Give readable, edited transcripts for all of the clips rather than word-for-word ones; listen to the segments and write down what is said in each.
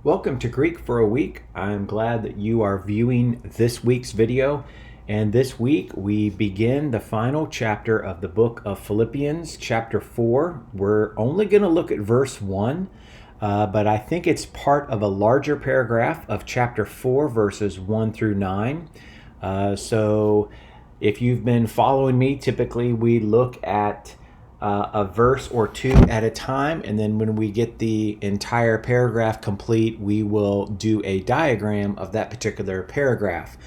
Welcome to Greek for a Week. I'm glad that you are viewing this week's video. And this week we begin the final chapter of the book of Philippians, chapter 4. We're only going to look at verse 1, but I think it's part of a larger paragraph of chapter 4, verses 1 through 9. So if you've been following me, typically we look at a verse or two at a time, and then when we get the entire paragraph complete, we will do a diagram of that particular paragraph.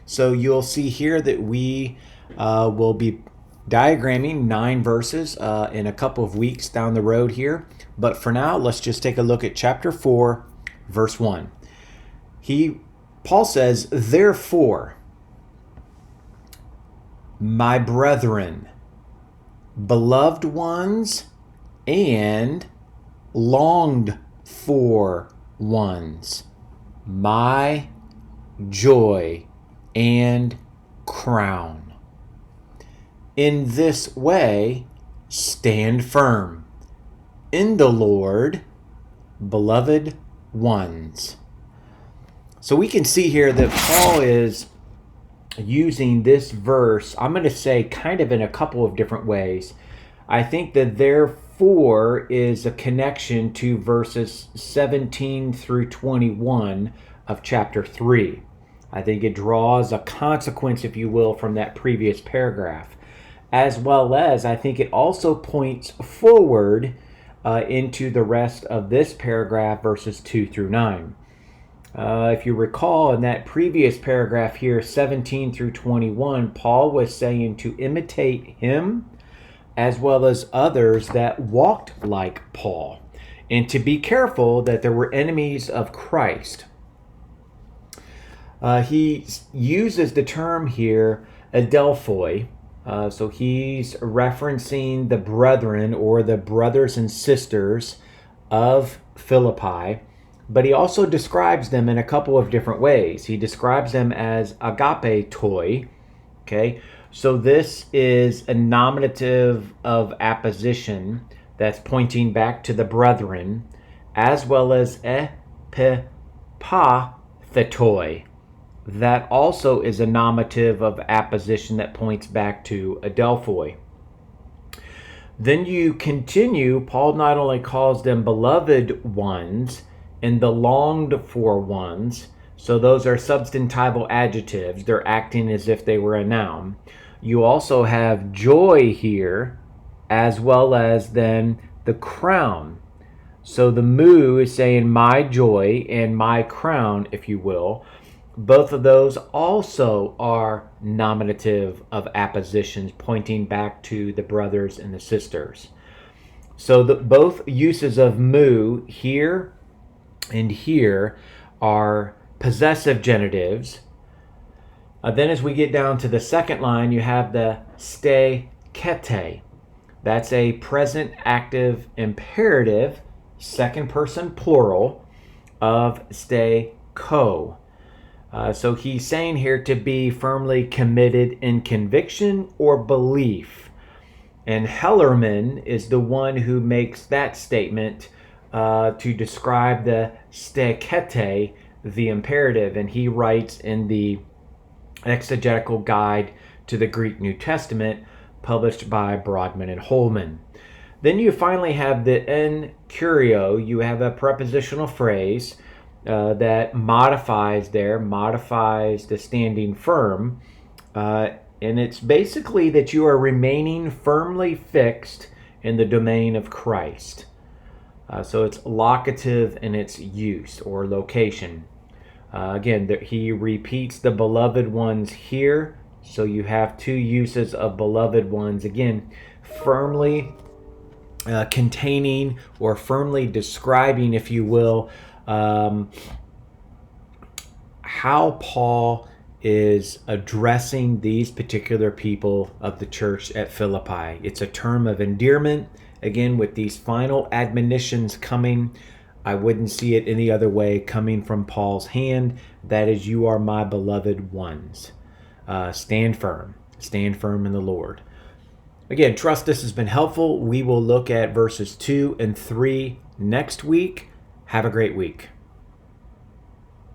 So you'll see here that we will be diagramming 9 verses in a couple of weeks down the road here. But for now, let's just take a look at chapter 4, verse 1. Paul says, "Therefore, my brethren, beloved ones, and longed for ones, my joy and crown. In this way, stand firm in the Lord, beloved ones." So we can see here that Paul is using this verse, I'm going to say kind of in a couple of different ways. I think that therefore is a connection to verses 17 through 21 of chapter 3. I think it draws a consequence, if you will, from that previous paragraph. As well as I think it also points forward into the rest of this paragraph, verses 2 through 9. If you recall, in that previous paragraph here, 17 through 21, Paul was saying to imitate him as well as others that walked like Paul, and to be careful that there were enemies of Christ. He uses the term here, adelphoi, so he's referencing the brethren or the brothers and sisters of Philippi. But he also describes them in a couple of different ways. He describes them as agape toi. Okay, so this is a nominative of apposition that's pointing back to the brethren, as well as epipathetoi. That also is a nominative of apposition that points back to adelphoi. Then you continue, Paul not only calls them beloved ones, and the longed for ones, so those are substantival adjectives. They're acting as if they were a noun. You also have joy here, as well as then the crown. So the mu is saying my joy and my crown, if you will. Both of those also are nominative of appositions, pointing back to the brothers and the sisters. So both uses of mu here and here are possessive genitives. Then as we get down to the second line, you have the ste kete. That's a present active imperative, second person plural, of ste ko. So he's saying here to be firmly committed in conviction or belief. And Hellerman is the one who makes that statement to describe the stekete, the imperative, and he writes in the Exegetical Guide to the Greek New Testament, published by Broadman and Holman. Then you finally have the en curio. You have a prepositional phrase that modifies the standing firm, and it's basically that you are remaining firmly fixed in the domain of Christ. So it's locative in its use or location. Again, he repeats the beloved ones here. So you have 2 uses of beloved ones. Again, firmly containing or firmly describing, if you will, how Paul is addressing these particular people of the church at Philippi. It's a term of endearment. Again, with these final admonitions coming, I wouldn't see it any other way coming from Paul's hand. That is, you are my beloved ones. Stand firm in the Lord. Again, trust this has been helpful. We will look at verses 2 and 3 next week. Have a great week.